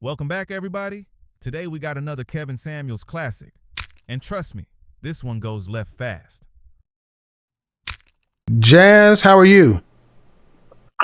Welcome back, everybody. Today we got another Kevin Samuels classic. And trust me, this one goes left fast. Jazz, how are you?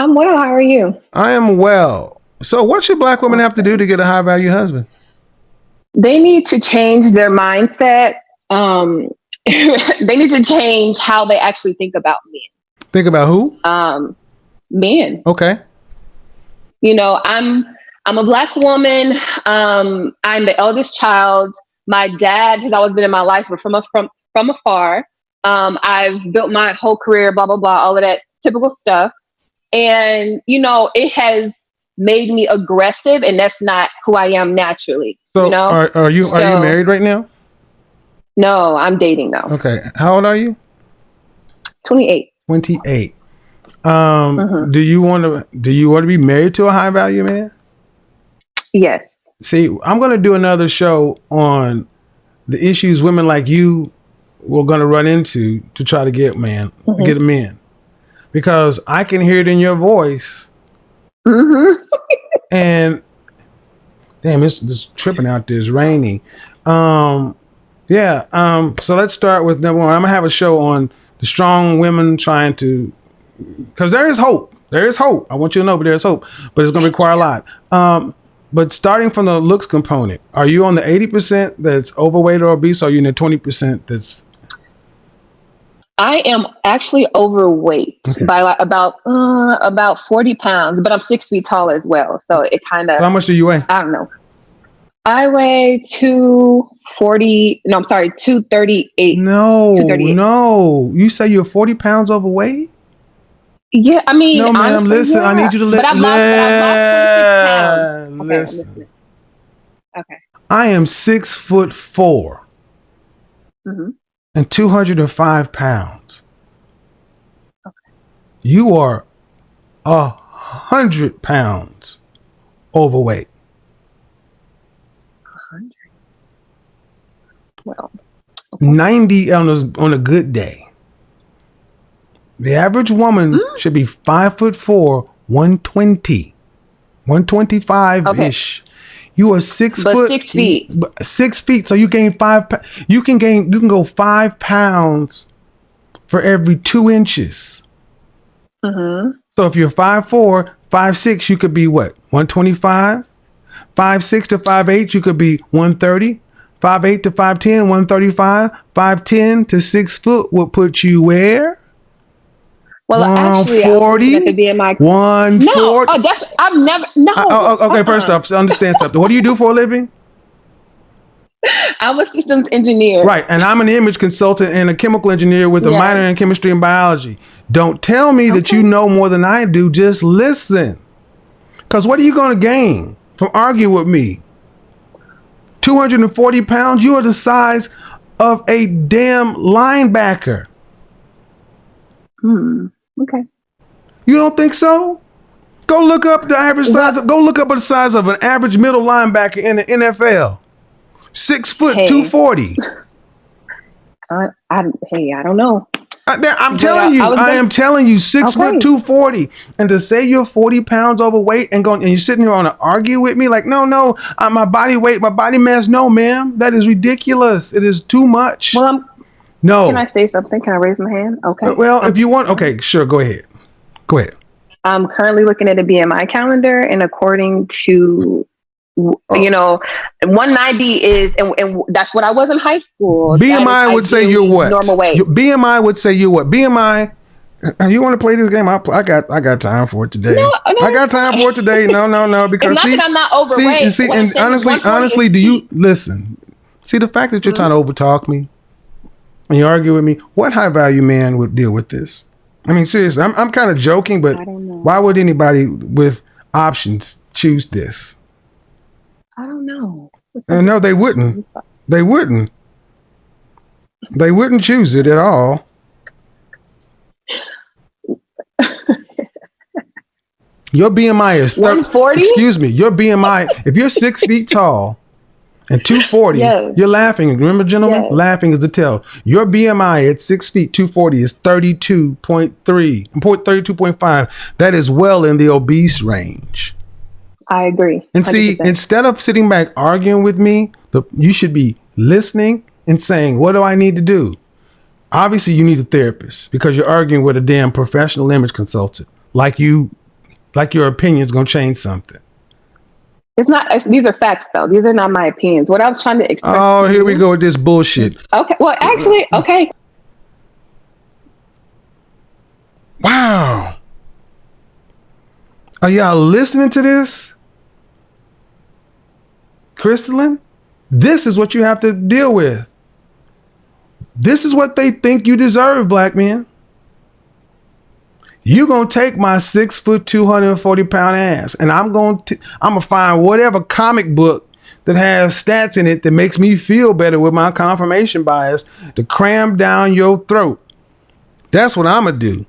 I'm well. How are you? I am well. So what should black women have to do to get a high value husband? They need to change their mindset. They need to change how they actually think about men. Think about who? Men. Okay. You know, I'm a black woman. I'm the eldest child. My dad has always been in my life, but from afar. I've built my whole career, blah, blah, blah, all of that typical stuff. And, you know, it has made me aggressive, and that's not who I am naturally. So you know? are you married right now? No, I'm dating though. Okay. How old are you? 28. 28. Do you want to be married to a high value man? Yes. See, I'm going to do another show on the issues women like you were going to run into to try to get get a man, because I can hear it in your voice. And damn, it's tripping out there. It's raining. So let's start with number one. I'm gonna have a show on the strong women trying to, because there is hope. There is hope. I want you to know, but there's hope. But it's gonna require a lot. But starting from the looks component, are you on the 80% that's overweight or obese, or are you in the 20% that's? I am actually overweight by like about 40 pounds, but I'm 6 feet tall as well. So it kind of. How much do you weigh? I don't know. I weigh 240. No, I'm sorry, 238. No. You say you're 40 pounds overweight? Yeah, I mean, no, ma'am. honestly, Listen, yeah. I need you to But I've lost 26 pounds. Okay, listen. Okay. I am 6'4" and 205 pounds. Okay. You are 100 pounds overweight. 100. Well, okay. 90 on a good day. The average woman should be 5'4", 120, 125-ish. Okay. You are 6 foot, 6 feet. 6 feet. So you gain 5. You can go 5 pounds for every 2 inches. So if you're 5'4", 5'6", you could be what? 125. 5'6" to 5'8", you could be 130. 5'8" to 5'10", 135. 5'10" to 6 foot would put you where? Well, actually, 140, at the BMI. 140. No, definitely. I've never. No. Okay, first off, understand something. What do you do for a living? I'm a systems engineer. Right, and I'm an image consultant and a chemical engineer with a minor in chemistry and biology. Don't tell me that you know more than I do. Just listen. Because what are you going to gain from arguing with me? 240 pounds? You are the size of a damn linebacker. Okay. You don't think so? Go look up the average size. Go look up the size of an average middle linebacker in the NFL. 6 foot, 240. I don't know. I'm telling you, I am telling you, 6 foot, 240. And to say you're 40 pounds overweight and you're sitting here on to argue with me like, no, my body weight, my body mass. No, ma'am, that is ridiculous. It is too much. Well, no. Can I say something? Can I raise my hand? Okay. Well, if you want, okay, sure, go ahead. Go ahead. I'm currently looking at a BMI calendar, and according to, 190 is, and that's what I was in high school. BMI would say you're what? Normal weight. BMI would say you're what? BMI. You want to play this game? I got time for it today. No. I got time for it today. No, because it's not that I'm not overweight. See, and honestly, do you listen? See, the fact that you're trying to overtalk me and you argue with me, what high value man would deal with this? I mean, seriously, I'm kind of joking, but why would anybody with options choose this? I don't know. No, they wouldn't. They wouldn't. They wouldn't choose it at all. Your BMI is 140. Excuse me. Your BMI, if you're 6 feet tall and 240, you're laughing. Remember, gentlemen, laughing is the tell. Your BMI at 6 feet, 240 is 32.3, 32.5. That is well in the obese range. I agree. And see, 100%. instead of sitting back arguing with me, you should be listening and saying, what do I need to do? Obviously, you need a therapist because you're arguing with a damn professional image consultant. Like your opinion is going to change something. It's not. These are facts, though. These are not my opinions. What I was trying to express. Oh, here we go with this bullshit. Okay. Well, actually, okay. Wow. Are y'all listening to this? Crystalline? This is what you have to deal with. This is what they think you deserve, black men. You gonna take my 6 foot, 240 pound ass, and I'm gonna find whatever comic book that has stats in it that makes me feel better with my confirmation bias to cram down your throat. That's what I'm gonna do,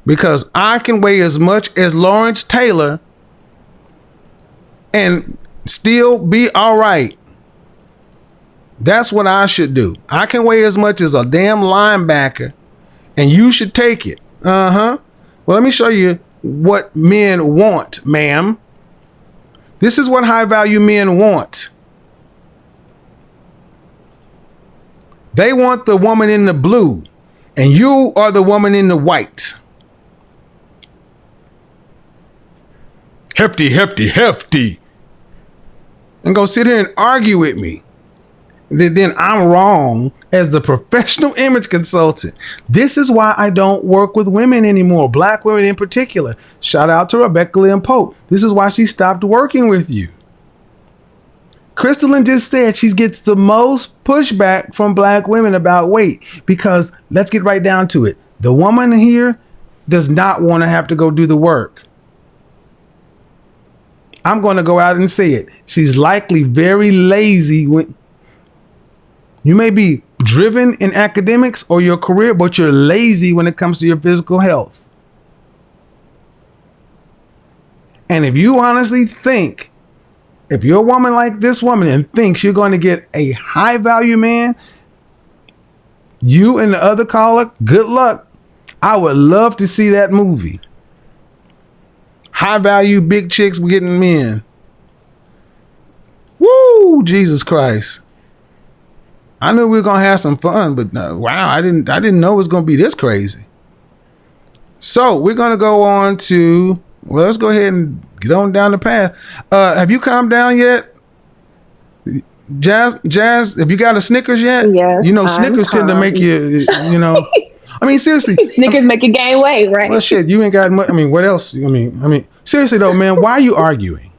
because I can weigh as much as Lawrence Taylor and still be all right. That's what I should do. I can weigh as much as a damn linebacker, and you should take it. Well, let me show you what men want, ma'am. This is what high value men want. They want the woman in the blue, and you are the woman in the white. Hefty, hefty, hefty. And go sit here and argue with me. Then I'm wrong as the professional image consultant. This is why I don't work with women anymore, black women in particular. Shout out to Rebecca Lynn Pope. This is why she stopped working with you. Crystalline just said she gets the most pushback from black women about weight because, let's get right down to it, the woman here does not want to have to go do the work. I'm going to go out and say it. She's likely very lazy. You may be driven in academics or your career, but you're lazy when it comes to your physical health. And if you honestly think, if you're a woman like this woman and thinks you're going to get a high value man, you and the other caller, good luck. I would love to see that movie. High value big chicks getting men. Woo, Jesus Christ. I knew we were gonna have some fun, but wow, I didn't know it was gonna be this crazy. So we're gonna go on to, well, let's go ahead and get on down the path. Have you calmed down yet, Jazz? Have you got a Snickers yet? Yes, you know Snickers tend to make you know. I mean, seriously. Snickers make you gain weight, right? Well, shit, you ain't got much. I mean, what else? I mean, seriously though, man, why are you arguing?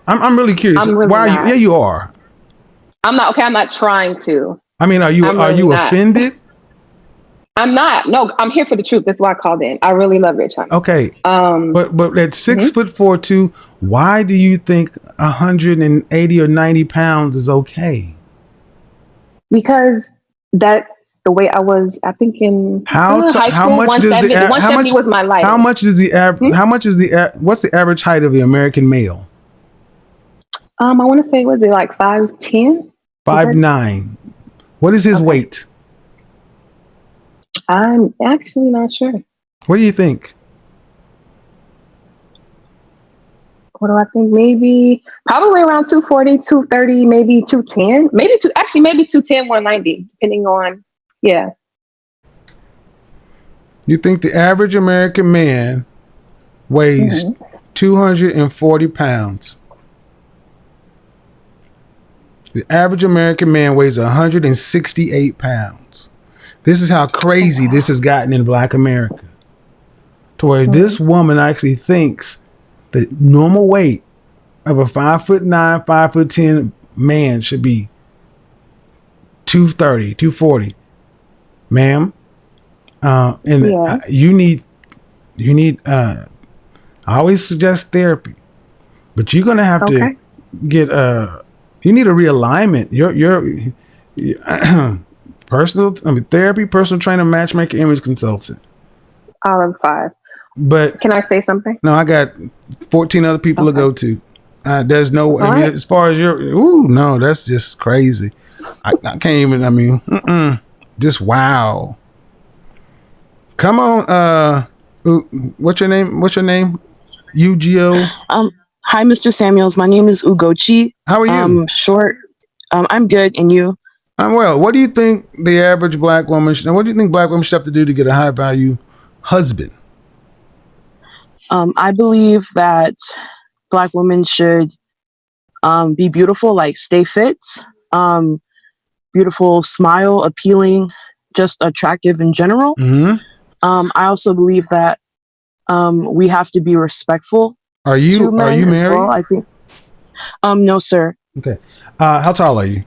I'm really curious. I'm really why not. are you? Yeah, you are. I'm not. Okay, I'm not trying to. I mean, are you not. offended? I'm not. No, I'm here for the truth. That's why I called in. I really love your channel. Okay. But at 6 foot 4'2", why do you think 180 or 90 pounds is okay? Because that's the way I was. I think in high school. How much 170, 170 was my life. How much is the average? How much is what's the average height of the American male? I want to say, was it like 5'10"? 5'9". What is his weight? I'm actually not sure. What do you think? What do I think? Probably around 240, 230, maybe 210. Maybe 210, 190, depending on, yeah. You think the average American man weighs 240 pounds? The average American man weighs 168 pounds. This is how crazy this has gotten in Black America. To where this woman actually thinks the normal weight of a 5'9", 5'10" man should be 230, 240. Ma'am, you need I always suggest therapy, but you're gonna have to get you need a realignment. Your therapy, personal trainer, matchmaker, image consultant. All of 5. But can I say something? No, I got 14 other people to go to. There's no. As far as no, that's just crazy. I can't even. I mean, just wow. Come on. What's your name? UGO. Hi, Mr. Samuels. My name is Ugochi. How are you? Short. I'm good. And you? I'm well. What do you think the average black woman what do you think black women should have to do to get a high value husband? I believe that Black women should be beautiful, like stay fit, beautiful, smile, appealing, just attractive in general. Mm-hmm. I also believe that we have to be respectful Are to you men as married? well. I think. No, sir. Okay. How tall are you?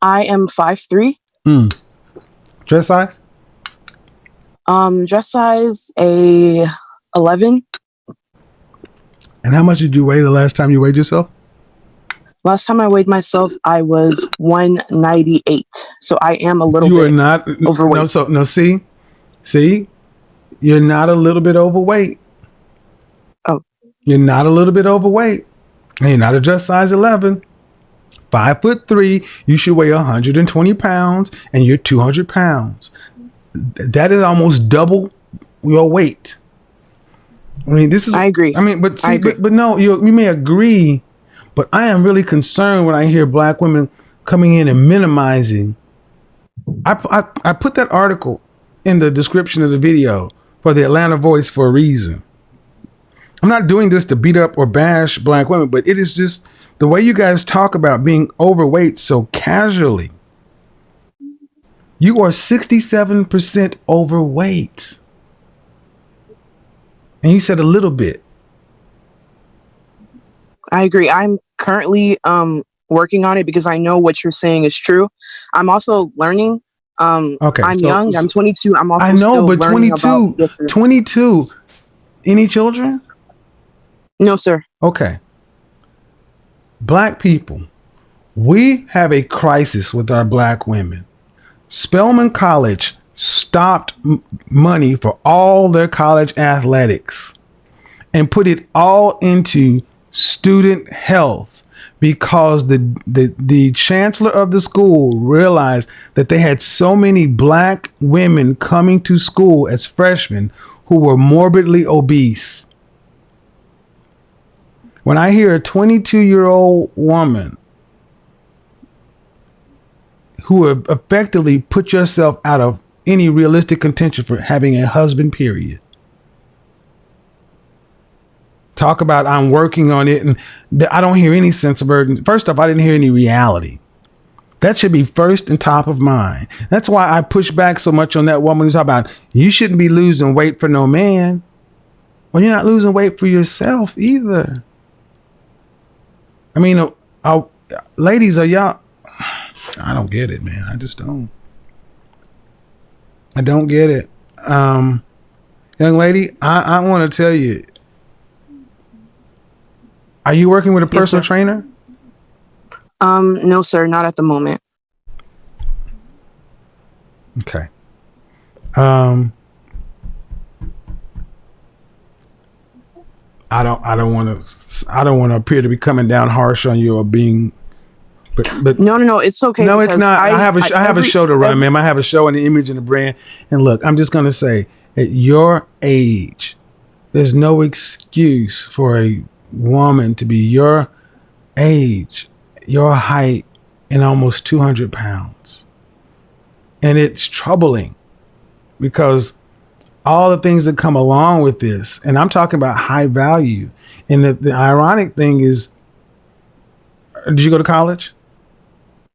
I am 5'3". Dress size? Dress size a 11. And how much did you weigh the last time you weighed yourself? Last time I weighed myself, I was 198. So I am a little You bit are not overweight. See, you're not a little bit overweight. Oh. You're not a little bit overweight. And you're not a dress size 11. 5'3", you should weigh 120 pounds, and you're 200 pounds. That is almost double your weight. I mean, this is. I agree. I mean, but see, I agree. but no, you may agree, but I am really concerned when I hear black women coming in and minimizing. I put that article in the description of the video for the Atlanta Voice for a reason. I'm not doing this to beat up or bash black women, but it is just the way you guys talk about being overweight so casually. You are 67% overweight. And you said a little bit. I agree. I'm currently working on it because I know what you're saying is true. I'm also learning. Okay, I'm young. I'm 22. I'm also I know, still but learning 22, about this. 22. Any children? No, sir. Okay. Black people, we have a crisis with our black women. Spelman College stopped money for all their college athletics and put it all into student health because the chancellor of the school realized that they had so many black women coming to school as freshmen who were morbidly obese. When I hear a 22-year-old woman who have effectively put yourself out of any realistic contention for having a husband, period. Talk about I'm working on it, and I don't hear any sense of urgency. First off, I didn't hear any reality. That should be first and top of mind. That's why I push back so much on that woman who's talking about you shouldn't be losing weight for no man. Well, you're not losing weight for yourself either. I mean, ladies, are y'all? I don't get it, man. I just don't. I don't get it. Young lady, I want to tell you, are you working with a personal trainer? No, sir, not at the moment. Okay. I don't want to appear to be coming down harsh on you or being but no, it's okay. No, it's not. I have a show to run, man. I have a show and the image and the brand. And look, I'm just gonna say, at your age, there's no excuse for a woman to be your age, your height, and almost 200 pounds. And it's troubling because all the things that come along with this, and I'm talking about high value. And the ironic thing is, did you go to college?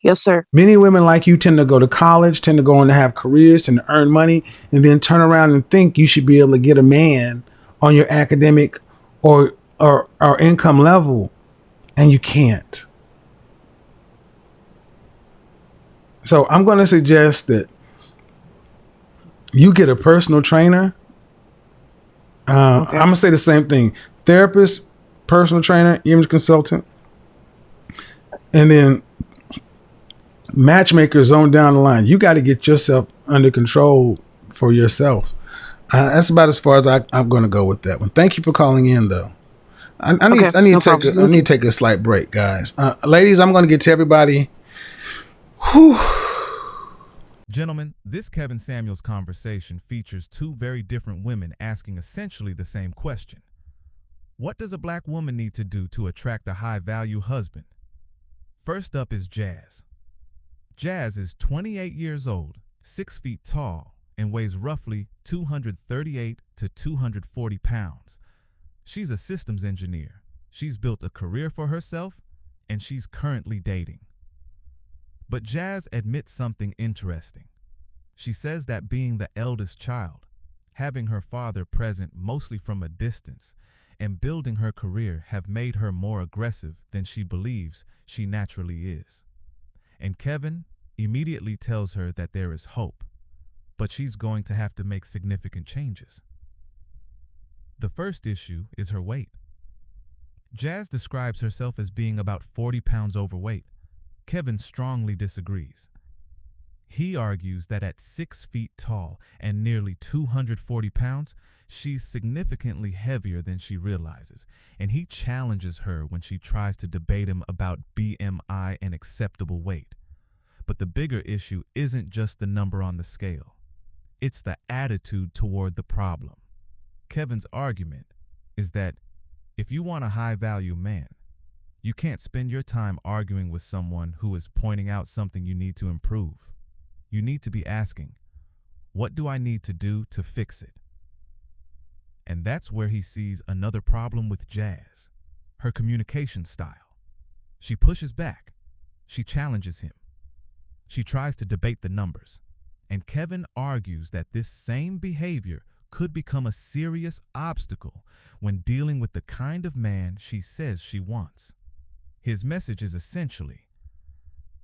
Yes, sir. Many women like you tend to go to college, tend to go on to have careers, tend to earn money, and then turn around and think you should be able to get a man on your academic or income level, and you can't. So I'm going to suggest that you get a personal trainer. Okay. I'm going to say the same thing. Therapist, personal trainer, image consultant, and then matchmakers on down the line. You got to get yourself under control for yourself. That's about as far as I'm going to go with that one. Thank you for calling in, though. I need to take a slight break, guys. Ladies, I'm going to get to everybody. Whew. Gentlemen, this Kevin Samuels conversation features two very different women asking essentially the same question. What does a black woman need to do to attract a high-value husband? First up is Jazz. Jazz is 28 years old, 6 feet tall, and weighs roughly 238 to 240 pounds. She's a systems engineer. She's built a career for herself, and she's currently dating. But Jazz admits something interesting. She says that being the eldest child, having her father present mostly from a distance, and building her career have made her more aggressive than she believes she naturally is. And Kevin immediately tells her that there is hope, but she's going to have to make significant changes. The first issue is her weight. Jazz describes herself as being about 40 pounds overweight. Kevin strongly disagrees. He argues that at 6 feet tall and nearly 240 pounds, she's significantly heavier than she realizes, and he challenges her when she tries to debate him about BMI and acceptable weight. But the bigger issue isn't just the number on the scale. It's the attitude toward the problem. Kevin's argument is that if you want a high-value man, you can't spend your time arguing with someone who is pointing out something you need to improve. You need to be asking, what do I need to do to fix it? And that's where he sees another problem with Jazz, her communication style. She pushes back. She challenges him. She tries to debate the numbers. And Kevin argues that this same behavior could become a serious obstacle when dealing with the kind of man she says she wants. His message is essentially,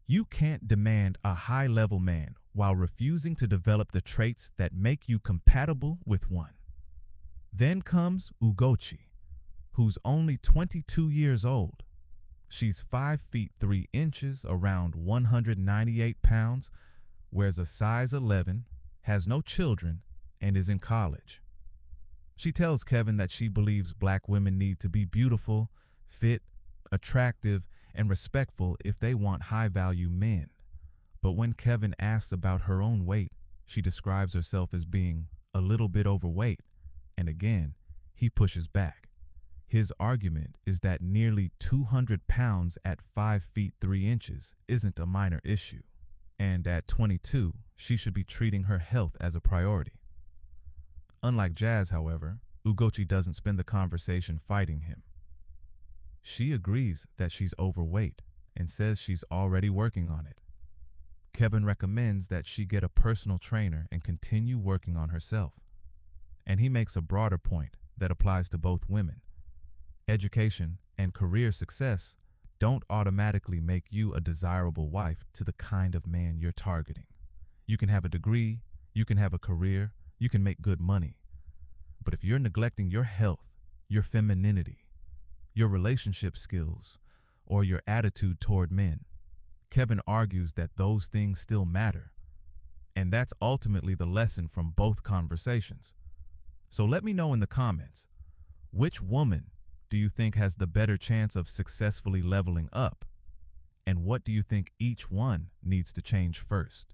you can't demand a high-level man while refusing to develop the traits that make you compatible with one. Then comes Ugochi, who's only 22 years old. She's 5 feet 3 inches, around 198 pounds, wears a size 11, has no children, and is in college. She tells Kevin that she believes black women need to be beautiful, fit, attractive, and respectful if they want high-value men. But when Kevin asks about her own weight, she describes herself as being a little bit overweight, and again, he pushes back. His argument is that nearly 200 pounds at 5 feet 3 inches isn't a minor issue, and at 22, she should be treating her health as a priority. Unlike Jazz, however, Ugochi doesn't spend the conversation fighting him. She agrees that she's overweight and says she's already working on it. Kevin recommends that she get a personal trainer and continue working on herself. And he makes a broader point that applies to both women. Education and career success don't automatically make you a desirable wife to the kind of man you're targeting. You can have a degree, you can have a career, you can make good money. But if you're neglecting your health, your femininity, your relationship skills, or your attitude toward men, Kevin argues that those things still matter. And that's ultimately the lesson from both conversations. So let me know in the comments, which woman do you think has the better chance of successfully leveling up? And what do you think each one needs to change first?